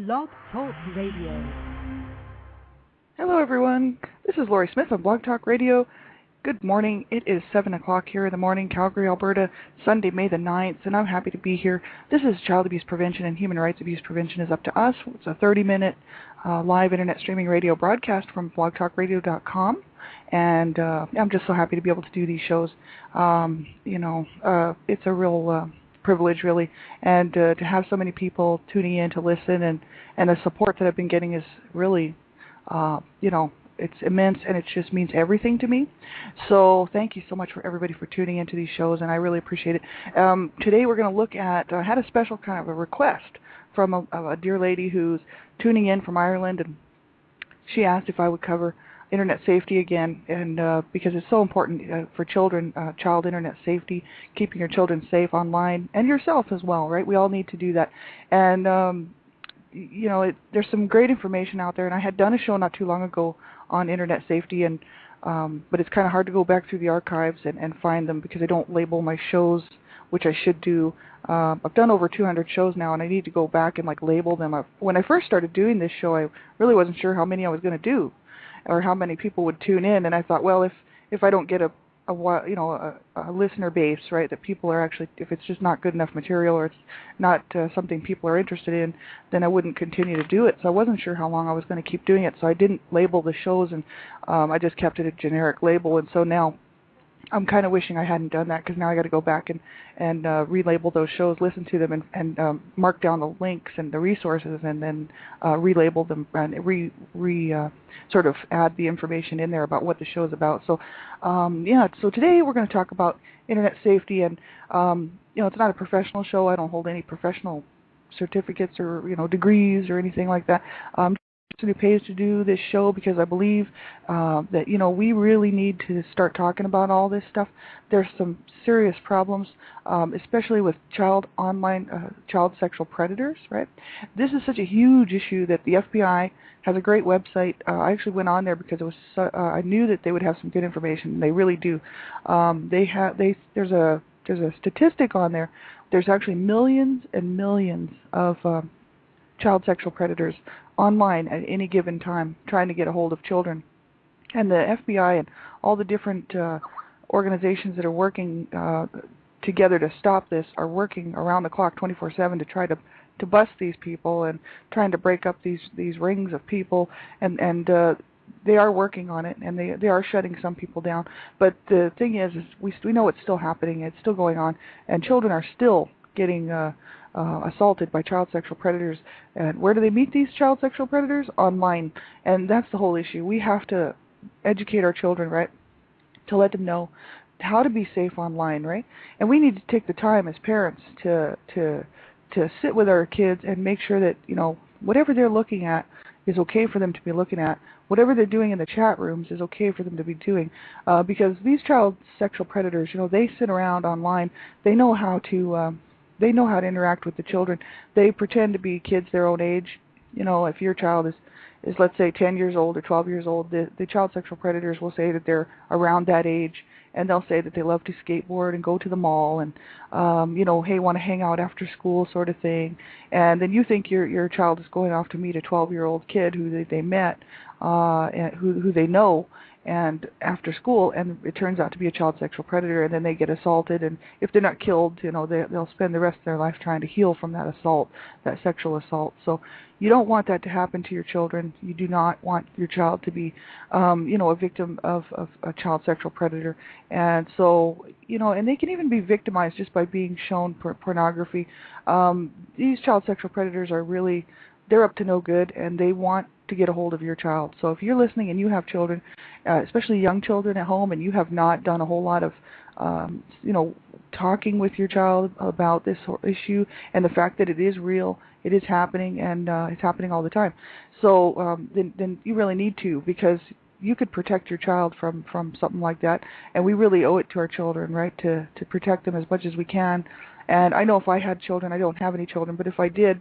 Blog Talk Radio. Hello, everyone. This is Lori Smith on Blog Talk Radio. Good morning. It is 7 o'clock here in the morning, Calgary, Alberta, Sunday, May the 9th, and I'm happy to be here. This is Child Abuse Prevention and Human Rights Abuse Prevention is Up to Us. It's a 30-minute live internet streaming radio broadcast from blogtalkradio.com, and I'm just so happy to be able to do these shows. It's a real privilege, really, and to have so many people tuning in to listen, and the support that I've been getting is really it's immense, and it just means everything to me. So thank you so much for everybody for tuning into these shows, and I really appreciate it. Today we're going to look at, I had a special kind of a request from a dear lady who's tuning in from Ireland, and she asked if I would cover internet safety again, and because it's so important for children, child internet safety, keeping your children safe online, and yourself as well, right? We all need to do that. And there's some great information out there, and I had done a show not too long ago on internet safety, and but it's kind of hard to go back through the archives and find them because I don't label my shows, which I should do. I've done over 200 shows now, and I need to go back and label them. When I first started doing this show, I really wasn't sure how many I was going to do, or how many people would tune in, and I thought, well, if I don't get a listener base, right, that people are actually, if it's just not good enough material or it's not something people are interested in, then I wouldn't continue to do it. So I wasn't sure how long I was going to keep doing it, so I didn't label the shows, and I just kept it a generic label. And so now I'm kind of wishing I hadn't done that, because now I got to go back and relabel those shows, listen to them, and mark down the links and the resources, and then relabel them and sort of add the information in there about what the show is about. So so today we're going to talk about internet safety, and it's not a professional show. I don't hold any professional certificates or degrees or anything like that. Who pays to do this show, because I believe that we really need to start talking about all this stuff. There's some serious problems, especially with child sexual predators, right? This is such a huge issue that the FBI has a great website. I actually went on there because it was I knew that they would have some good information, and they really do. There's a statistic on there. There's actually millions and millions of child sexual predators online at any given time trying to get a hold of children. And the FBI and all the different organizations that are working together to stop this are working around the clock 24/7 to try to bust these people and trying to break up these rings of people, and they are working on it, and they are shutting some people down. But the thing is we know it's still happening, it's still going on, and children are still getting assaulted by child sexual predators. And where do they meet these child sexual predators? Online. And that's the whole issue. We have to educate our children, right, to let them know how to be safe online, right? And we need to take the time as parents to sit with our kids and make sure that whatever they're looking at is okay for them to be looking at. Whatever they're doing in the chat rooms is okay for them to be doing, because these child sexual predators, they sit around online. They know how to interact with the children. They pretend to be kids their own age. If your child is let's say 10 years old or 12 years old, the child sexual predators will say that they're around that age, and they'll say that they love to skateboard and go to the mall, and hey, want to hang out after school, sort of thing. And then you think your child is going off to meet a 12-year-old kid who they met, and who they know, and after school, and it turns out to be a child sexual predator, and then they get assaulted, and if they're not killed, they'll spend the rest of their life trying to heal from that assault, that sexual assault. So you don't want that to happen to your children. You do not want your child to be, a victim of a child sexual predator. And so, and they can even be victimized just by being shown pornography. These child sexual predators are really, they're up to no good, and they want to get a hold of your child. So if you're listening and you have children, especially young children at home, and you have not done a whole lot of, talking with your child about this issue and the fact that it is real, it is happening, and it's happening all the time. So then you really need to, because you could protect your child from something like that, and we really owe it to our children, right, to protect them as much as we can. And I know if I had children, I don't have any children, but if I did,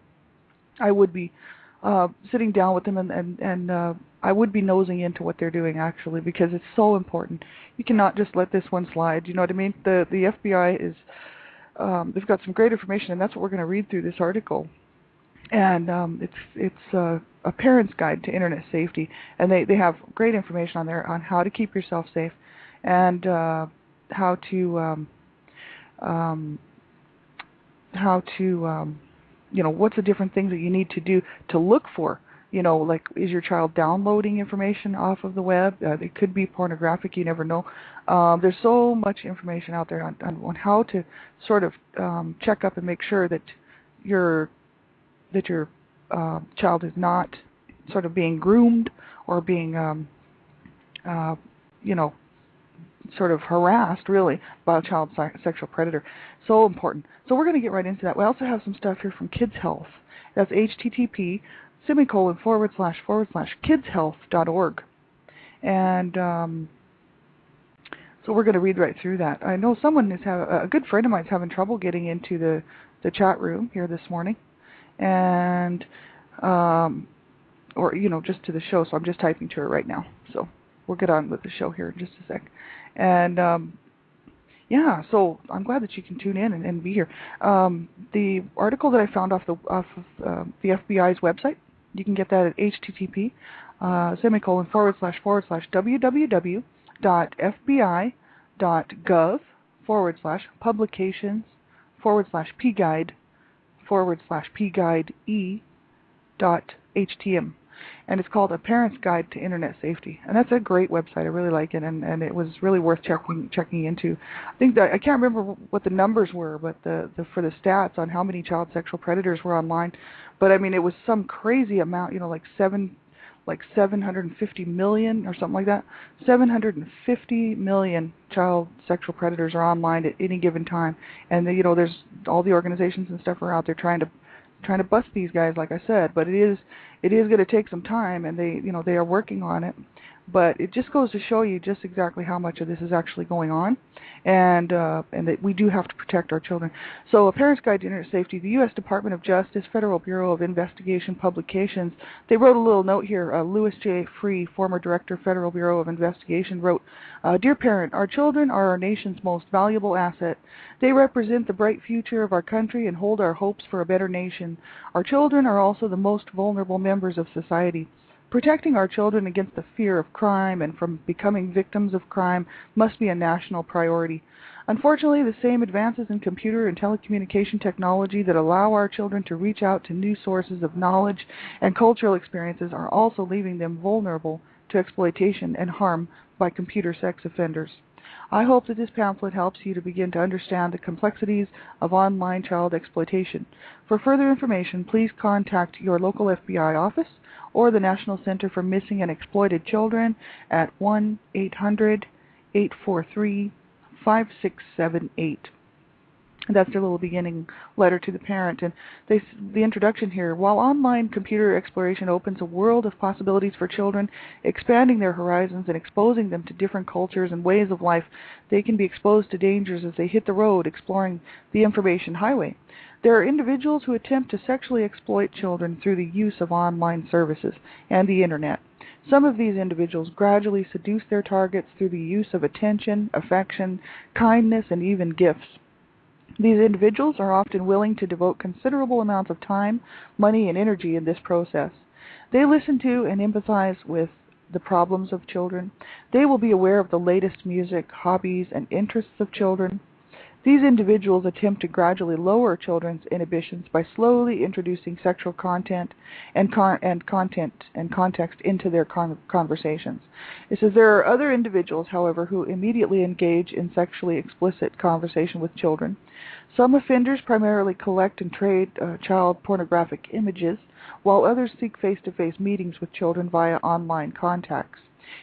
I would be sitting down with them, and I would be nosing into what they're doing, actually, because it's so important. You cannot just let this one slide. You know what I mean? The FBI is, they've got some great information, and that's what we're going to read through this article. and it's a parent's guide to internet safety, and they have great information on there on how to keep yourself safe, and how to um, what's the different things that you need to do to look for. Like, is your child downloading information off of the web? It could be pornographic. You never know. There's so much information out there on how to sort of check up and make sure that your child is not sort of being groomed or being uh, you know sort of harassed, really, by a child sexual predator. So important. So we're going to get right into that. We also have some stuff here from Kids Health. That's http://kidshealth.org. And so we're going to read right through that. I know someone is a good friend of mine is having trouble getting into the chat room here this morning, and or just to the show. So I'm just typing to her right now. So we'll get on with the show here in just a sec. And yeah, so I'm glad that you can tune in and be here. The article that I found off of the FBI's website, you can get that at http://www.fbi.gov/publications/pguide/pguide-e.htm. And it's called A Parent's Guide to Internet Safety. And that's a great website. I really like it, and it was really worth checking into. I think that I can't remember what the numbers were, but for the stats on how many child sexual predators were online. But I mean, it was some crazy amount, like 750 million or something like that. 750 million child sexual predators are online at any given time, and there's all the organizations and stuff are out there trying to bust these guys, like I said. But it is going to take some time, and they are working on it. But it just goes to show you just exactly how much of this is actually going on, and that we do have to protect our children. So, A Parent's Guide to Internet Safety, the U.S. Department of Justice, Federal Bureau of Investigation Publications, they wrote a little note here. Louis J. Free, former director, Federal Bureau of Investigation, wrote, "Dear parent, our children are our nation's most valuable asset. They represent the bright future of our country and hold our hopes for a better nation. Our children are also the most vulnerable members of society. Protecting our children against the fear of crime and from becoming victims of crime must be a national priority. Unfortunately, the same advances in computer and telecommunication technology that allow our children to reach out to new sources of knowledge and cultural experiences are also leaving them vulnerable to exploitation and harm by computer sex offenders. I hope that this pamphlet helps you to begin to understand the complexities of online child exploitation. For further information, please contact your local FBI office or the National Center for Missing and Exploited Children at 1-800-843-5678. That's their little beginning letter to the parent. And the introduction here, while online computer exploration opens a world of possibilities for children, expanding their horizons and exposing them to different cultures and ways of life, they can be exposed to dangers as they hit the road exploring the information highway. There are individuals who attempt to sexually exploit children through the use of online services and the Internet. Some of these individuals gradually seduce their targets through the use of attention, affection, kindness, and even gifts. These individuals are often willing to devote considerable amounts of time, money, and energy in this process. They listen to and empathize with the problems of children. They will be aware of the latest music, hobbies, and interests of children. These individuals attempt to gradually lower children's inhibitions by slowly introducing sexual content and context into their conversations. It says there are other individuals, however, who immediately engage in sexually explicit conversation with children. Some offenders primarily collect and trade child pornographic images, while others seek face-to-face meetings with children via online contacts.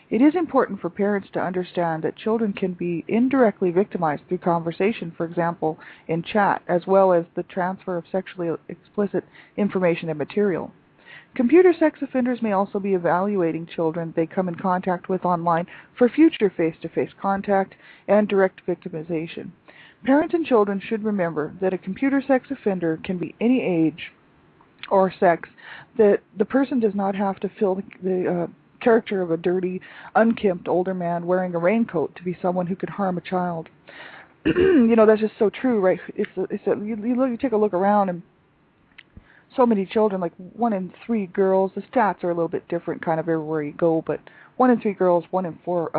It is important for parents to understand that children can be indirectly victimized through conversation, for example, in chat, as well as the transfer of sexually explicit information and material. Computer sex offenders may also be evaluating children they come in contact with online for future face-to-face contact and direct victimization. Parents and children should remember that a computer sex offender can be any age or sex, that the person does not have to fill the character of a dirty, unkempt older man wearing a raincoat to be someone who could harm a child. That's just so true, right? You take a look around, and so many children, like 1 in 3 girls. The stats are a little bit different, kind of everywhere you go, but 1 in 3 girls, 1 in 4,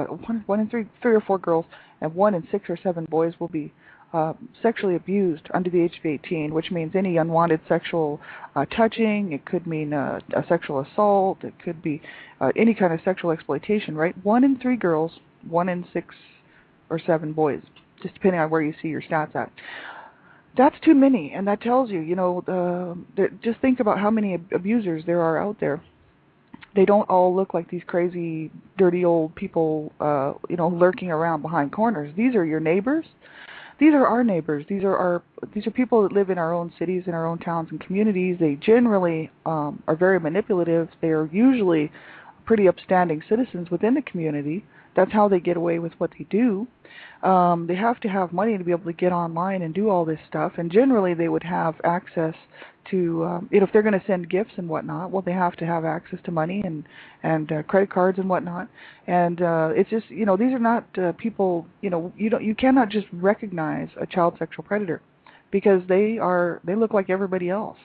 1 in 3 or 4 girls, and 1 in 6 or 7 boys will be sexually abused under the age of 18, which means any unwanted sexual touching. It could mean a sexual assault. It could be any kind of sexual exploitation, right? 1 in 3 girls, 1 in 6 or 7 boys, just depending on where you see your stats at. That's too many, and that tells you, just think about how many abusers there are out there. They don't all look like these crazy, dirty old people, lurking around behind corners. These are your neighbors. These are our neighbors. These are people that live in our own cities, in our own towns and communities. They generally are very manipulative. They are usually pretty upstanding citizens within the community. That's how they get away with what they do. They have to have money to be able to get online and do all this stuff, and generally they would have access to, if they're going to send gifts and whatnot, well, they have to have access to money and credit cards and whatnot. And it's just, these are not people, you cannot just recognize a child sexual predator because they look like everybody else.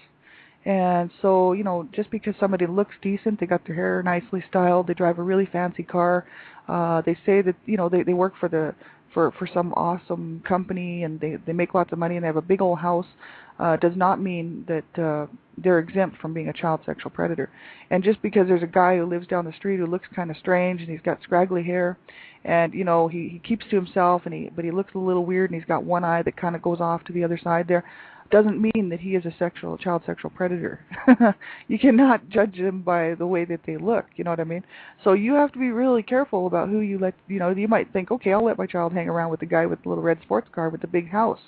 And so, just because somebody looks decent, they got their hair nicely styled, they drive a really fancy car, they say that, they work for some awesome company and they make lots of money and they have a big old house, does not mean that they're exempt from being a child sexual predator. And just because there's a guy who lives down the street who looks kind of strange and he's got scraggly hair and, he keeps to himself but he looks a little weird and he's got one eye that kind of goes off to the other side there, doesn't mean that he is a child sexual predator. You cannot judge them by the way that they look, you know what I mean? So you have to be really careful about who you let, you might think, okay, I'll let my child hang around with the guy with the little red sports car with the big house,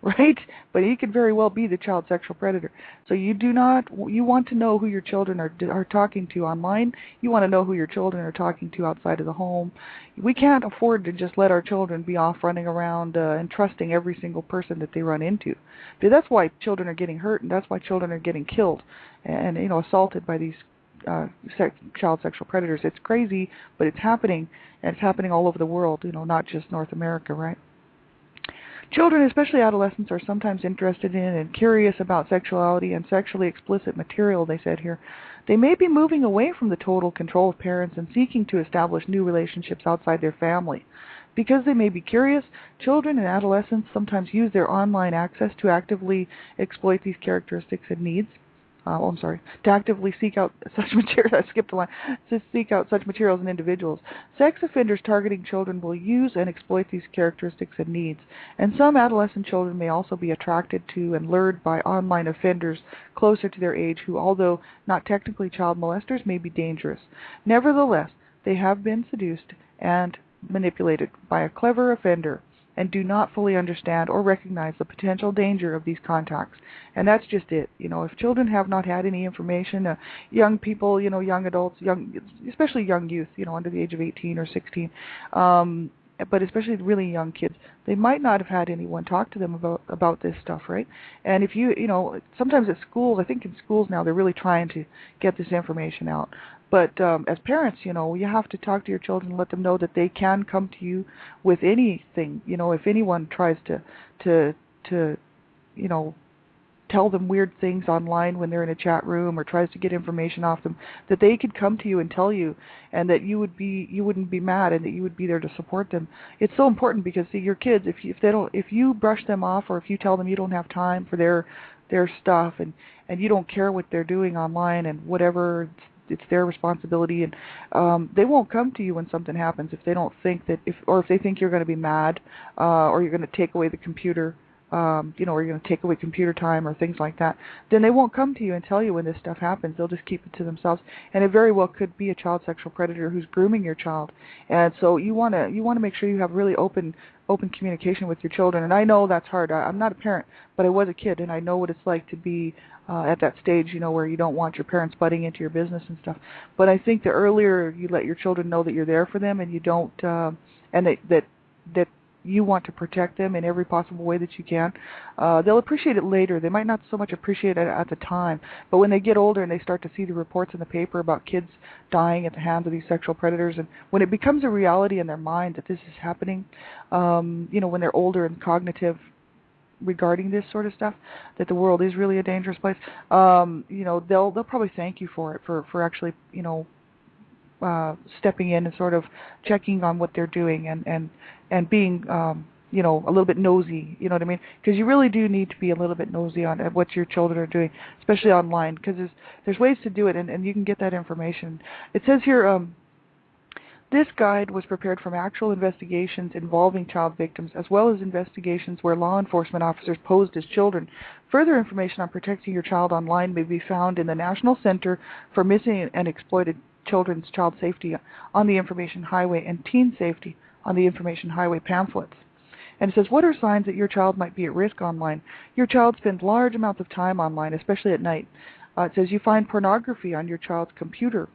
right? But he could very well be the child sexual predator. So you want to know who your children are talking to online. You want to know who your children are talking to outside of the home. We can't afford to just let our children be off running around and trusting every single person that they run into. But that's why children are getting hurt, and that's why children are getting killed and assaulted by these child sexual predators. It's crazy, but it's happening, and it's happening all over the world. Not just North America, right? Children, especially adolescents, are sometimes interested in and curious about sexuality and sexually explicit material, they said here. They may be moving away from the total control of parents and seeking to establish new relationships outside their family. Because they may be curious, children and adolescents sometimes use their online access to actively exploit these characteristics and needs. To actively seek out such material. I skipped a line. To seek out such materials and individuals. Sex offenders targeting children will use and exploit these characteristics and needs. And some adolescent children may also be attracted to and lured by online offenders closer to their age who, although not technically child molesters, may be dangerous. Nevertheless, they have been seduced and manipulated by a clever offender and do not fully understand or recognize the potential danger of these contacts. And that's just it. If children have not had any information, young people, young adults, especially young youth, under the age of 18 or 16, but especially really young kids, they might not have had anyone talk to them about this stuff, right? And if sometimes at schools, I think in schools now, they're really trying to get this information out. But as parents, you have to talk to your children and let them know that they can come to you with anything. If anyone tries to tell them weird things online when they're in a chat room or tries to get information off them, that they could come to you and tell you, and that you wouldn't be mad, and that you would be there to support them. It's so important because, see, your kids, if you brush them off, or if you tell them you don't have time for their stuff and you don't care what they're doing online and whatever, it's their responsibility, and they won't come to you when something happens if they don't think that if they think you're going to be mad, or you're going to take away the computer, or you're going to take away computer time or things like that. Then they won't come to you and tell you when this stuff happens. They'll just keep it to themselves, and it very well could be a child sexual predator who's grooming your child. And so you want to make sure you have really open communication with your children. And I know that's hard. I'm not a parent, but I was a kid, and I know what it's like to be at that stage, where you don't want your parents butting into your business and stuff. But I think the earlier you let your children know that you're there for them and you don't, and that you want to protect them in every possible way that you can, they'll appreciate it later. They might not so much appreciate it at the time, but when they get older and they start to see the reports in the paper about kids dying at the hands of these sexual predators, and when it becomes a reality in their mind that this is happening, when they're older and cognitive, regarding this sort of stuff, that the world is really a dangerous place, they'll probably thank you for it, for actually, stepping in and sort of checking on what they're doing, and being a little bit nosy, you know what I mean? Because you really do need to be a little bit nosy on at what your children are doing, especially online, because there's ways to do it, and you can get that information. It says here, this guide was prepared from actual investigations involving child victims, as well as investigations where law enforcement officers posed as children. Further information on protecting your child online may be found in the National Center for Missing and Exploited Children's Child Safety on the Information Highway and Teen Safety on the Information Highway pamphlets. And it says, what are signs that your child might be at risk online? Your child spends large amounts of time online, especially at night. It says you find pornography on your child's computer,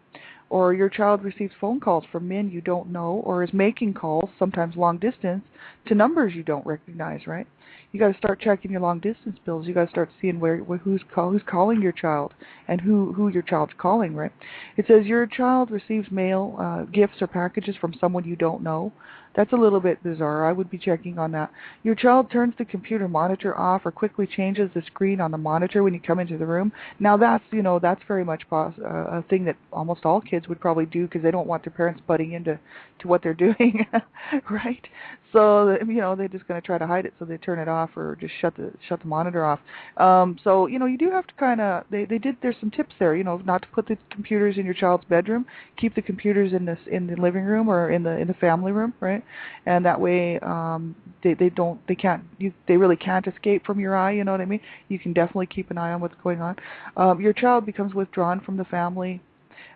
or your child receives phone calls from men you don't know, or is making calls, sometimes long distance, to numbers you don't recognize, right? You got to start checking your long distance bills. You got to start seeing who's calling your child and who your child's calling, right? It says your child receives mail, gifts or packages from someone you don't know. That's a little bit bizarre. I would be checking on that. Your child turns the computer monitor off or quickly changes the screen on the monitor when you come into the room. Now that's very much a thing that almost all kids would probably do, because they don't want their parents butting into what they're doing, right? So they're just going to try to hide it, so they turn it off or just shut the monitor off. So you do have to kind of there's some tips there, not to put the computers in your child's bedroom. Keep the computers in the living room or in the family room, right? And that way they really can't escape from your eye, you know what I mean? You can definitely keep an eye on what's going on. Your child becomes withdrawn from the family.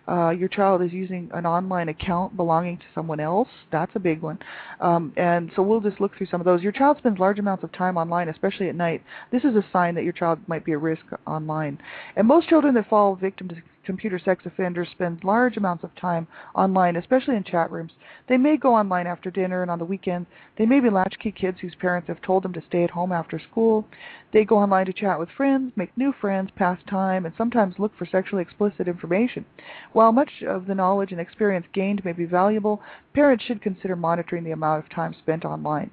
Your child is using an online account belonging to someone else. That's a big one. And so we'll just look through some of those. Your child spends large amounts of time online, especially at night. This is a sign that your child might be at risk online. And most children that fall victim to computer sex offenders spend large amounts of time online, especially in chat rooms. They may go online after dinner and on the weekends. They may be latchkey kids whose parents have told them to stay at home after school. They go online to chat with friends, make new friends, pass time, and sometimes look for sexually explicit information. While much of the knowledge and experience gained may be valuable, parents should consider monitoring the amount of time spent online.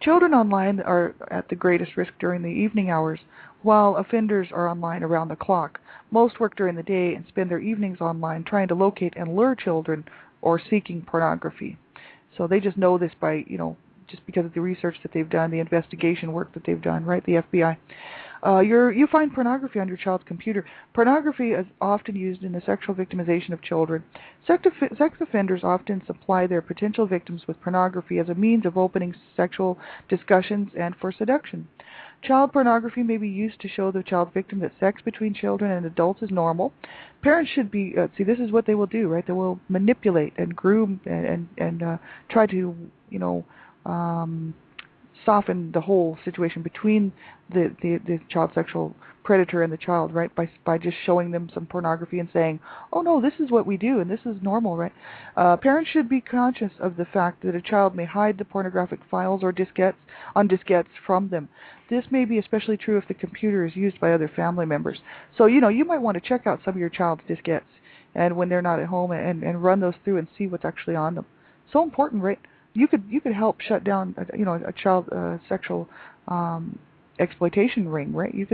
Children online are at the greatest risk during the evening hours, while offenders are online around the clock. Most work during the day and spend their evenings online trying to locate and lure children or seeking pornography. So they just know this by, just because of the research that they've done, the investigation work that they've done, right, the FBI. You find pornography on your child's computer. Pornography is often used in the sexual victimization of children. Sex offenders often supply their potential victims with pornography as a means of opening sexual discussions and for seduction. Child pornography may be used to show the child victim that sex between children and adults is normal. Parents should be, this is what they will do, right? They will manipulate and groom and try to, soften the whole situation between the child sexual predator and the child, right? By just showing them some pornography and saying, oh no, this is what we do and this is normal, right? Parents should be conscious of the fact that a child may hide the pornographic files or diskettes from them. This may be especially true if the computer is used by other family members. So, you might want to check out some of your child's diskettes and when they're not at home and run those through and see what's actually on them. So important, right? You could help shut down, a child sexual exploitation ring, right? You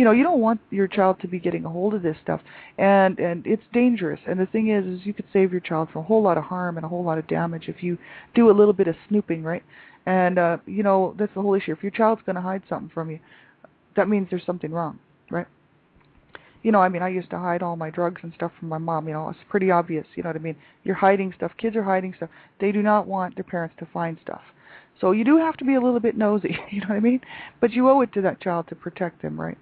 don't want your child to be getting a hold of this stuff, and it's dangerous. And the thing is you could save your child from a whole lot of harm and a whole lot of damage if you do a little bit of snooping, right? And that's the whole issue. If your child's going to hide something from you, that means there's something wrong, right? I used to hide all my drugs and stuff from my mom. It's pretty obvious, you know what I mean? You're hiding stuff. Kids are hiding stuff. They do not want their parents to find stuff. So you do have to be a little bit nosy, you know what I mean? But you owe it to that child to protect them, right?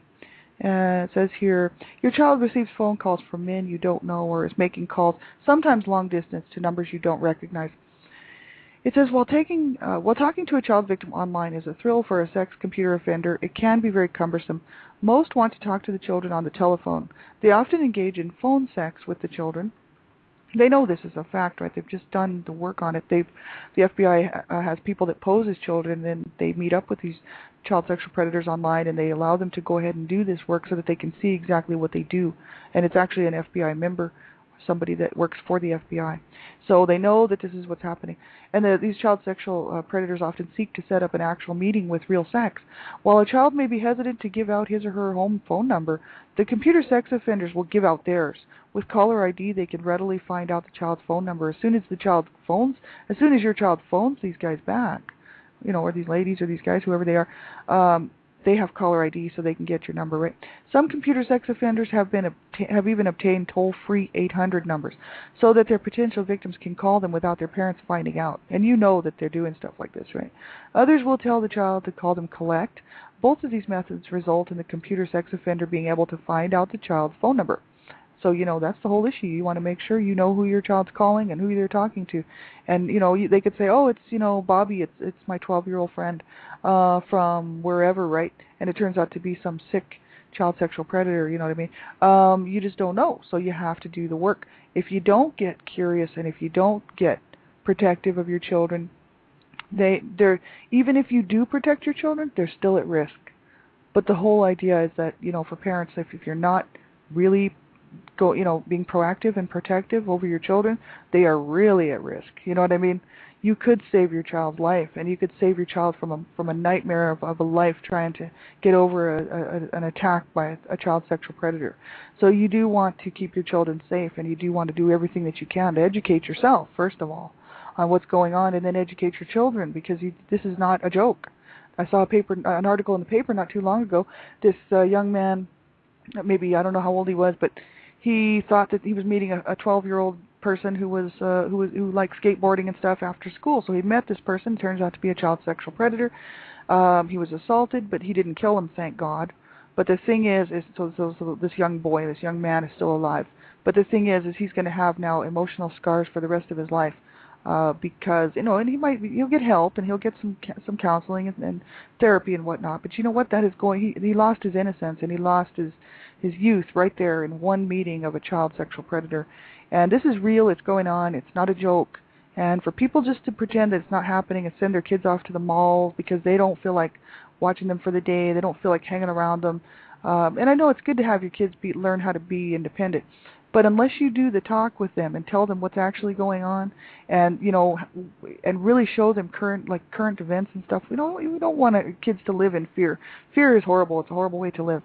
It says here, your child receives phone calls from men you don't know or is making calls, sometimes long distance, to numbers you don't recognize. It says, while talking to a child victim online is a thrill for a sex computer offender, it can be very cumbersome. Most want to talk to the children on the telephone. They often engage in phone sex with the children. They know this is a fact, right? They've just done the work on it. The FBI has people that pose as children, and then they meet up with these child sexual predators online, and they allow them to go ahead and do this work so that they can see exactly what they do. And it's actually an FBI member somebody that works for the FBI. So they know that this is what's happening. And these child sexual predators often seek to set up an actual meeting with real sex. While a child may be hesitant to give out his or her home phone number, the computer sex offenders will give out theirs. With caller ID, they can readily find out the child's phone number as soon as your child phones these guys back, or these ladies or these guys, whoever they are. They have caller ID, so they can get your number right. Some computer sex offenders have even obtained toll-free 800 numbers, so that their potential victims can call them without their parents finding out. And you know that they're doing stuff like this, right? Others will tell the child to call them collect. Both of these methods result in the computer sex offender being able to find out the child's phone number. So, that's the whole issue. You want to make sure you know who your child's calling and who they're talking to. And, they could say, oh, it's, Bobby, it's my 12-year-old friend from wherever, right? And it turns out to be some sick child sexual predator, you know what I mean? You just don't know, so you have to do the work. If you don't get curious and if you don't get protective of your children, they're even if you do protect your children, they're still at risk. But the whole idea is that, for parents, if you're not really being proactive and protective over your children, they are really at risk. You know what I mean? You could save your child's life, and you could save your child from a nightmare of a life trying to get over an attack by a child sexual predator. So you do want to keep your children safe, and you do want to do everything that you can to educate yourself, first of all, on what's going on, and then educate your children, because this is not a joke. I saw an article in the paper not too long ago. This young man, maybe I don't know how old he was, but he thought that he was meeting a 12-year-old person who liked skateboarding and stuff after school. So he met this person. Turns out to be a child sexual predator. He was assaulted, but he didn't kill him, thank God. But the thing is so this young man is still alive. But the thing is he's going to have now emotional scars for the rest of his life. Because and he'll get help and he'll get some counseling and therapy and whatnot. But you know what? That is he lost his innocence and he lost his youth right there in one meeting of a child sexual predator. And this is real. It's going on. It's not a joke. And for people just to pretend that it's not happening and send their kids off to the mall because they don't feel like watching them for the day, they don't feel like hanging around them. And I know it's good to have your kids learn how to be independent. But unless you do the talk with them and tell them what's actually going on, and and really show them current events and stuff, we don't want kids to live in fear. Fear is horrible. It's a horrible way to live.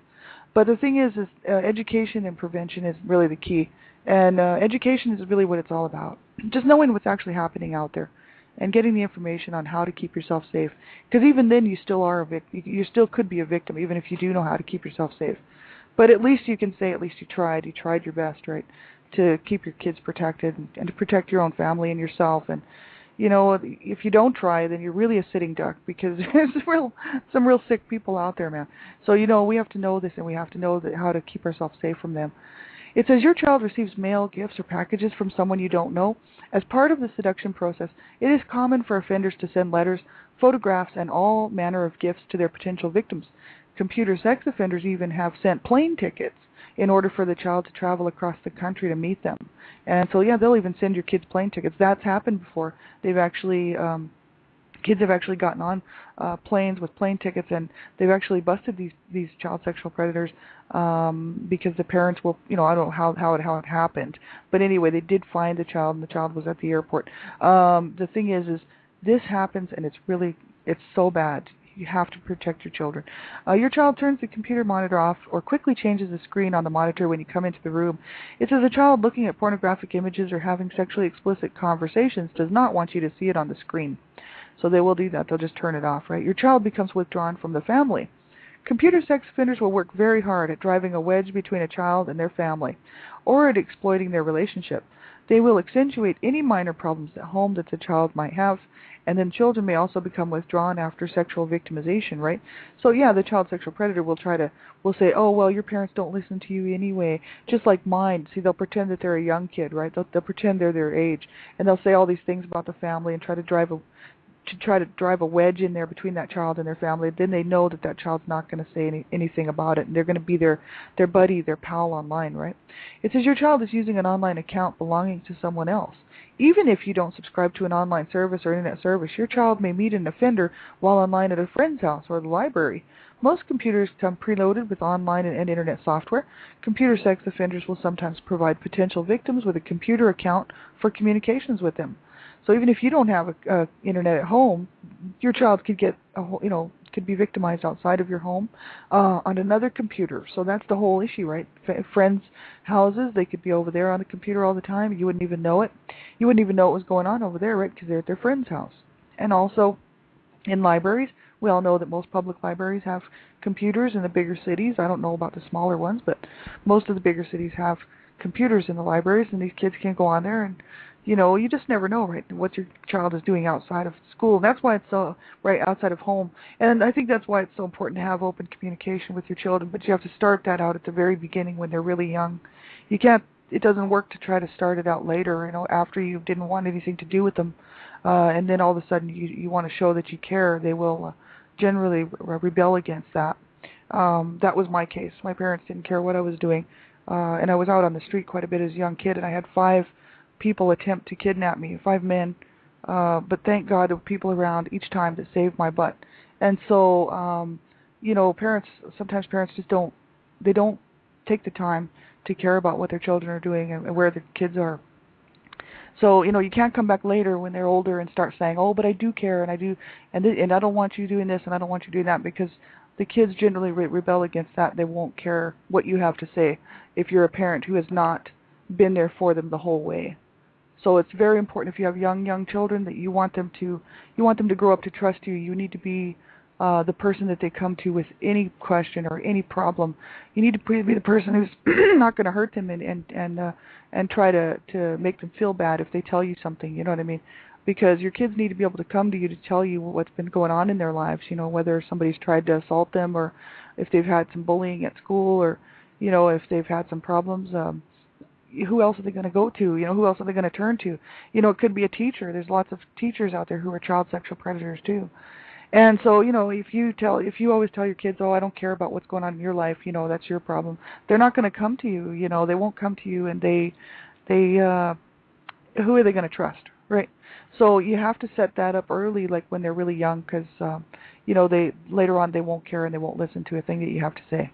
But the thing is education and prevention is really the key, and education is really what it's all about. Just knowing what's actually happening out there, and getting the information on how to keep yourself safe. Because even then, you still are a victim. You still could be a victim, even if you do know how to keep yourself safe. But at least you can say at least you tried. You tried your best, right, to keep your kids protected and to protect your own family and yourself. And, if you don't try, then you're really a sitting duck because there's some real sick people out there, man. So, we have to know this and we have to know how to keep ourselves safe from them. It says your child receives mail, gifts, or packages from someone you don't know. As part of the seduction process, it is common for offenders to send letters, photographs, and all manner of gifts to their potential victims. Computer sex offenders even have sent plane tickets in order for the child to travel across the country to meet them. And so, they'll even send your kids plane tickets. That's happened before. They've actually, kids have actually gotten on planes with plane tickets, and they've actually busted these child sexual predators because the parents will, I don't know how it happened. But anyway, they did find the child, and the child was at the airport. The thing is this happens, and it's so bad. You have to protect your children. Your child turns the computer monitor off or quickly changes the screen on the monitor when you come into the room. It says a child looking at pornographic images or having sexually explicit conversations does not want you to see it on the screen. So they will do that. They'll just turn it off, right? Your child becomes withdrawn from the family. Computer sex offenders will work very hard at driving a wedge between a child and their family or at exploiting their relationship. They will accentuate any minor problems at home that the child might have, and then children may also become withdrawn after sexual victimization, right? So the child sexual predator will say, oh, well, your parents don't listen to you anyway, just like mine. See, they'll pretend that they're a young kid, right? They'll pretend they're their age, and they'll say all these things about the family and try to drive to try to drive a wedge in there between that child and their family, then they know that that child's not going to say anything about it, and they're going to be their buddy, their pal online, right? It says your child is using an online account belonging to someone else. Even if you don't subscribe to an online service or internet service, your child may meet an offender while online at a friend's house or the library. Most computers come preloaded with online and internet software. Computer sex offenders will sometimes provide potential victims with a computer account for communications with them. So even if you don't have a internet at home, your child could get could be victimized outside of your home on another computer. So that's the whole issue, right? Friends' houses, they could be over there on the computer all the time. You wouldn't even know it. You wouldn't even know what was going on over there, right? Because they're at their friend's house. And also in libraries, we all know that most public libraries have computers in the bigger cities. I don't know about the smaller ones, but most of the bigger cities have computers in the libraries, and these kids can go on there and you just never know, right, what your child is doing outside of school. And that's why it's so, right, outside of home. And I think that's why it's so important to have open communication with your children, but you have to start that out at the very beginning when they're really young. It doesn't work to try to start it out later, after you didn't want anything to do with them, and then all of a sudden you want to show that you care. They will generally rebel against that. That was my case. My parents didn't care what I was doing, and I was out on the street quite a bit as a young kid, and I had 5 people attempt to kidnap me, 5 men, but thank God there were people around each time that saved my butt. And so, sometimes parents just don't take the time to care about what their children are doing and where their kids are. So, you can't come back later when they're older and start saying, oh, but I do care, and I do, and I don't want you doing this, and I don't want you doing that, because the kids generally rebel against that. They won't care what you have to say if you're a parent who has not been there for them the whole way. So it's very important, if you have young children, that you want them to grow up to trust you. You need to be the person that they come to with any question or any problem. You need to be the person who's not going to hurt them and try to make them feel bad if they tell you something. You know what I mean? Because your kids need to be able to come to you to tell you what's been going on in their lives. Whether somebody's tried to assault them, or if they've had some bullying at school, or if they've had some problems. Who else are they going to go to? Who else are they going to turn to? It could be a teacher. There's lots of teachers out there who are child sexual predators too. And so, if you always tell your kids, oh, I don't care about what's going on in your life, that's your problem, they're not going to come to you. They won't come to you, and they who are they going to trust, right? So you have to set that up early, like when they're really young, because they later on they won't care and they won't listen to a thing that you have to say.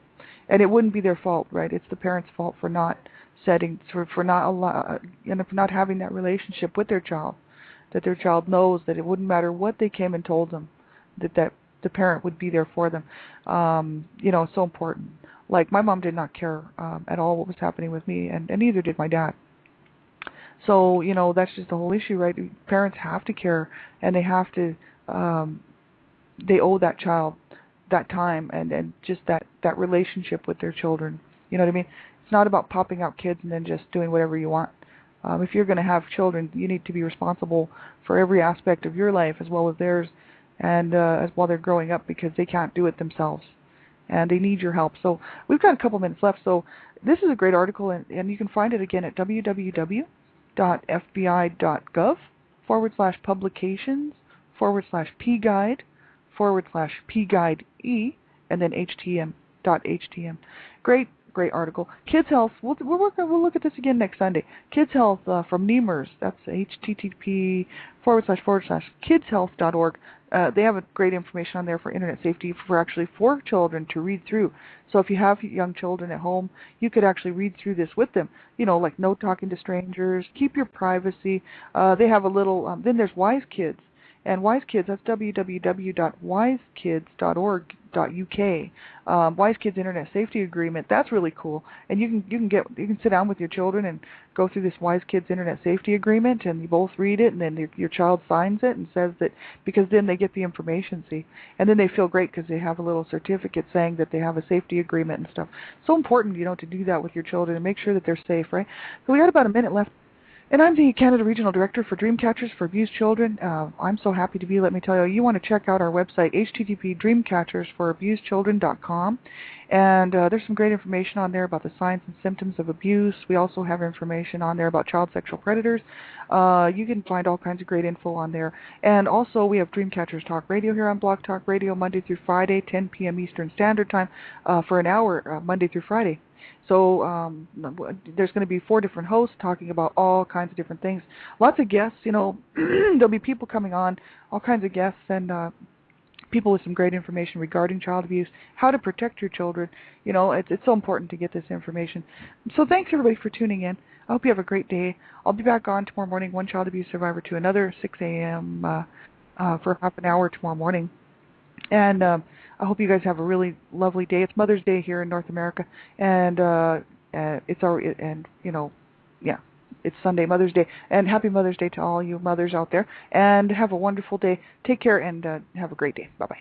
And it wouldn't be their fault, right? It's the parents' fault for not setting, for not having that relationship with their child, that their child knows that it wouldn't matter what they came and told them, that the parent would be there for them. It's so important. Like, my mom did not care at all what was happening with me, and neither did my dad. So, that's just the whole issue, right? Parents have to care, and they have to, they owe that child that time and just that relationship with their children. You know what I mean? It's not about popping out kids and then just doing whatever you want. If you're going to have children, you need to be responsible for every aspect of your life as well as theirs, and as while they're growing up, because they can't do it themselves, and they need your help. So we've got a couple minutes left. So this is a great article, and you can find it again at www.fbi.gov/publications/pguide/pguide-e and then htm.htm. Great article. Kids Health. We'll look at this again next Sunday. Kids Health from NEMRS. That's http://kidshealth.org. They have a great information on there for internet safety for children to read through. So if you have young children at home, you could actually read through this with them. Like no talking to strangers, keep your privacy. They have a little. Then there's Wise Kids. And Wise Kids, that's www.wisekids.org.uk. Wise Kids Internet Safety Agreement, that's really cool. And you can sit down with your children and go through this Wise Kids Internet Safety Agreement, and you both read it, and then your child signs it and says that, because then they get the information, see, and then they feel great because they have a little certificate saying that they have a safety agreement and stuff. So important, to do that with your children and make sure that they're safe, right? So we got about a minute left. And I'm the Canada Regional Director for Dreamcatchers for Abused Children. I'm so happy to be, let me tell you, you want to check out our website, http://dreamcatchersforabusedchildren.com. And there's some great information on there about the signs and symptoms of abuse. We also have information on there about child sexual predators. You can find all kinds of great info on there. And also we have Dreamcatchers Talk Radio here on Blog Talk Radio Monday through Friday, 10 p.m. Eastern Standard Time for an hour, Monday through Friday. So there's going to be 4 different hosts talking about all kinds of different things. Lots of guests, there'll be people coming on, all kinds of guests, and people with some great information regarding child abuse, how to protect your children. It's so important to get this information. So thanks, everybody, for tuning in. I hope you have a great day. I'll be back on tomorrow morning, one child abuse survivor to another, 6 a.m. For half an hour tomorrow morning. And I hope you guys have a really lovely day. It's Mother's Day here in North America, and it's Sunday, Mother's Day, and happy Mother's Day to all you mothers out there. And have a wonderful day. Take care and have a great day. Bye bye.